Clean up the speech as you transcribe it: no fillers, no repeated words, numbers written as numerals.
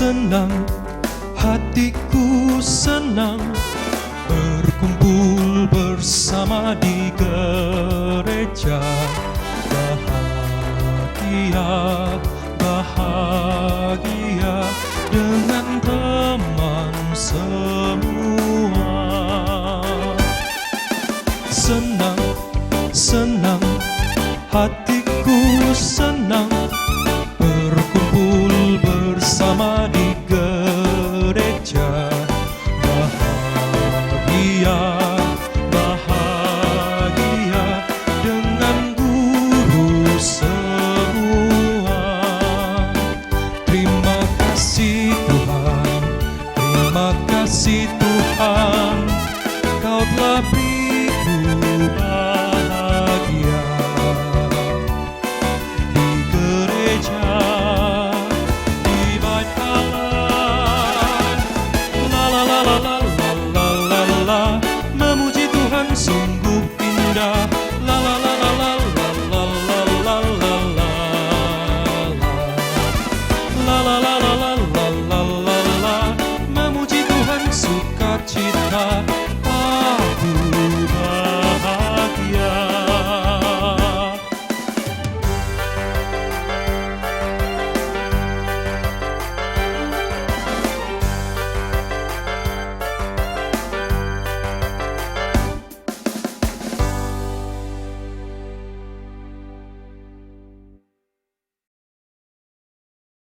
senang, hatiku senang berkumpul bersama di gereja. Bahagia, bahagia dengan teman semua. Senang, senang, hatiku senang berkumpul bersama di gereja. Bahagia, bahagia dengan guru semua. Terima kasih Tuhan, terima kasih Tuhan, Kau telah beriku bahagia di gereja, di bait Allah. La la la la la la la la la, memuji Tuhan sungguh